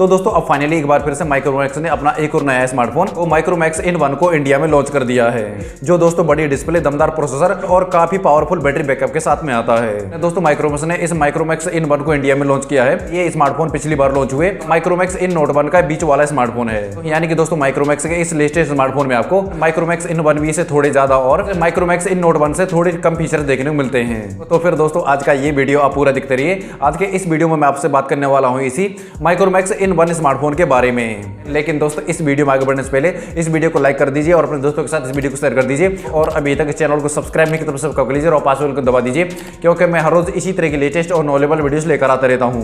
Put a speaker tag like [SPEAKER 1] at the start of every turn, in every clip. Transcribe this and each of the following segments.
[SPEAKER 1] तो दोस्तों अब फाइनली एक बार फिर से माइक्रोमैक्स ने अपना एक और नया स्मार्टफोन वो माइक्रोमैक्स इन 1 को इंडिया में लॉन्च कर दिया है, जो दोस्तों बड़ी डिस्प्ले, दमदार प्रोसेसर और काफी पावरफुल बैटरी बैकअप के साथ में आता है। दोस्तों माइक्रोमैक्स ने इस माइक्रोमैक्स इन 1 को इंडिया में लॉन्च किया है। ये स्मार्टफोन पिछली बार लॉन्च हुए माइक्रोमैक्स इन नोट 1 का बीच वाला स्मार्टफोन है। यानी कि दोस्तों माइक्रोमैक्स के इस लेटेस्ट स्मार्टफोन में आपको माइक्रोमैक्स इन 1V से थोड़े ज्यादा और माइक्रोमैक्स इन नोट 1 से थोड़े कम फीचर देखने को मिलते हैं। तो फिर दोस्तों आज का ये वीडियो आप पूरा देखते रहिए। आज के इस वीडियो में मैं आपसे बात करने वाला हूँ इसी माइक्रोमैक्स इन 1 स्मार्टफोन के बारे में। लेकिन दोस्तों इस वीडियो में आगे बढ़ने से पहले इस वीडियो को लाइक कर दीजिए और अपने दोस्तों के साथ इस वीडियो को शेयर कर दीजिए और अभी तक इस चैनल को सब्सक्राइब नहीं किया तो सब्सक्राइब कर लीजिए और पास बेल को दबा दीजिए, क्योंकि मैं हर रोज इसी तरह की लेटेस्ट और नॉलेबल वीडियोस लेकर आता रहता हूं।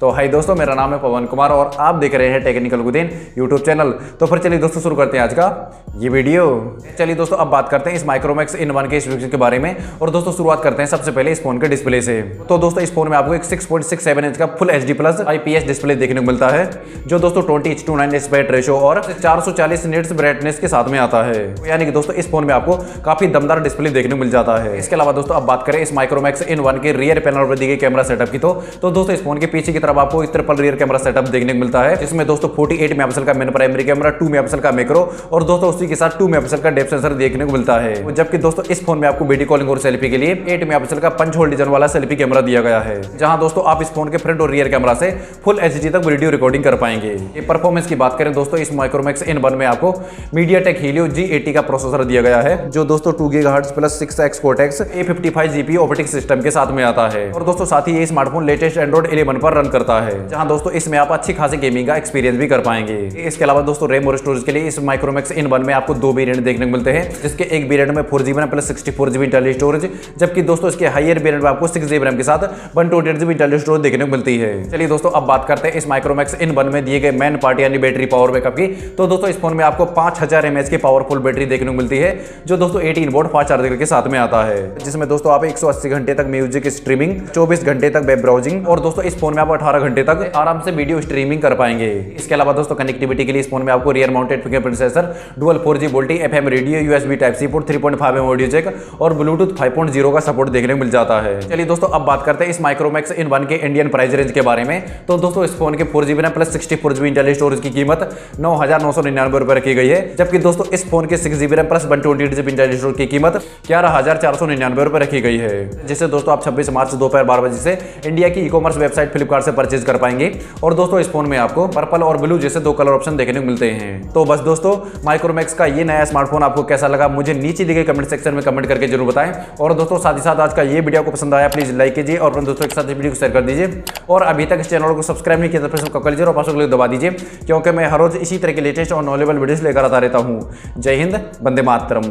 [SPEAKER 1] तो हाय दोस्तों, मेरा नाम है पवन कुमार और आप देख रहे हैं टेक्निकल गुदेन यूट्यूब चैनल। तो फिर चलिए दोस्तों शुरू करते हैं आज का ये वीडियो। चलिए दोस्तों अब बात करते हैं इस माइक्रोमैक्स इन 1 के स्पेक्स के बारे में। और दोस्तों शुरुआत करते हैं सबसे पहले इस फोन के डिस्प्ले से। तो दोस्तों इस फोन में आपको एक 6.67 इंच का full HD plus IPS display देखने को मिलता है, जो दोस्तों 20:9 एस्पेक्ट रेशो और 440 निट्स ब्राइटनेस के साथ में आता है। यानी कि दोस्तों इस फोन में आपको काफी दमदार डिस्प्ले देखने को मिल जाता है। इसके अलावा दोस्तों अब बात करें इस माइक्रोमैक्स इन 1 के रियर पैनल पर दी गई कैमरा सेटअप की, तो दोस्तों इस फोन के पीछे की तरफ आपको इस ट्रिपल रियर कैमरा सेटअप देखने को मिलता है, जिसमें दोस्तों 48 मेगापिक्सल का मेन प्राइमरी कैमरा, 2 मेगापिक्सल का मैक्रो और दोस्तों उसी के साथ 2 मेगापिक्सल का डेप्थ सेंसर देखने को मिलता है। जबकि दोस्तों इस फोन में आपको वीडियो कॉलिंग और सेल्फी के लिए 8 मेगापिक्सल का पंच होल डिजाइन वाला सेल्फी कैमरा दिया गया है, जहां दोस्तों आप इस फोन के फ्रंट और रियर कैमरा से फुल HD तक वीडियो रिकॉर्डिंग कर पाएंगे। ये परफॉर्मेंस की बात करें दोस्तों इस माइक्रोमैक्स इन 1 में आपको MediaTeck Helio G80 का प्रोसेसर दिया गया है, जो दोस्तों 2 GHz plus 6x cortex A55 GPU operating system के साथ में आता है। और दोस्तों साथ ही ये स्मार्टफोन लेटेस्ट एंड्रॉइड 11 पर रन करता है, जहां दोस्तों इसमें आप अच्छी खासी गेमिंग का एक्सपीरियंस भी कर पाएंगे। इसके अलावा दोस्तों रैम और स्टोरेज के लिए इस माइक्रोमैक्स इन 1 में आपको 2 वेरिएंट देखने को मिलते हैं, जिसके एक वेरिएंट में 4GB plus 64GB internal storage, जबकि दोस्तों इसके हायर वेरिएंट में आपको 6GB रैम के साथ 128GB इंटरनल स्टोरेज देखने को मिलती है। चलिए दोस्तों अब बात करते हैं इस माइक्रोमैक्स इन 1 में दिए गए मेन पार्ट यानी बैटरी पावर बैकअप की। तो दोस्तों इस फोन में आपको 5000 mAh की पावरफुल बैटरी देखने को मिलती है, जो दोस्तों 18 वोल्ट फास्ट चार्जर के साथ में आता है, जिसमें दोस्तों आप 180 घंटे तक म्यूजिक स्ट्रीमिंग, 24 घंटे तक वेब ब्राउजिंग और दोस्तों इस फोन में आप 18 घंटे तक आराम से वीडियो स्ट्रीमिंग कर पाएंगे। इसके अलावा दोस्तों कनेक्टिविटी के लिए इस फोन में आपको rear mounted fingerprint sensor, dual 4G VoLTE FM radio, USB type C port, 3.5mm audio jack और ब्लूटूथ 5.0 का सपोर्ट देखने को मिल जाता है। चलिए दोस्तों अब बात करते हैं इस माइक्रोमैक्स इन 1 के इंडियन प्राइस रेंज के बारे में। तो दोस्तों इस फोन के 4GB RAM plus 64GB internal storage की कीमत 9,999 रुपए रखी गई है, जबकि दोस्तों इस फोन के 6GB RAM plus 128GB internal storage की कीमत 11,499 रुपए रखी गई है, जिसे दोस्तों आप 26 मार्च दोपहर 12 बजे से इंडिया की ई-कॉमर्स वेबसाइट फ्लिपकार्ट से परचेज कर पाएंगे। और दोस्तों इस फोन में आपको पर्पल और ब्लू जैसे 2 कलर ऑप्शन देखने को मिलते हैं। तो बस दोस्तों माइक्रोमैक्स का ये नया स्मार्टफोन आपको कैसा लगा मुझे नीचे दिए गए कमेंट सेक्शन में कमेंट करके जरूर बताएं। और दोस्तों साथ ही साथ आज का ये वीडियो आपको पसंद आया प्लीज लाइक कीजिए और अपने दोस्तों के साथ इस वीडियो को शेयर कर दीजिए। और अभी तक इस चैनल को सब्सक्राइब नहीं किया तो सब्सक्राइब कर लीजिए और पास को दबा दीजिए, क्योंकि मैं हर रोज इसी तरह के लेटेस्ट और नॉलेबल वीडियोस लेकर आता रहता हूँ। जय हिंद, वंदे मातरम।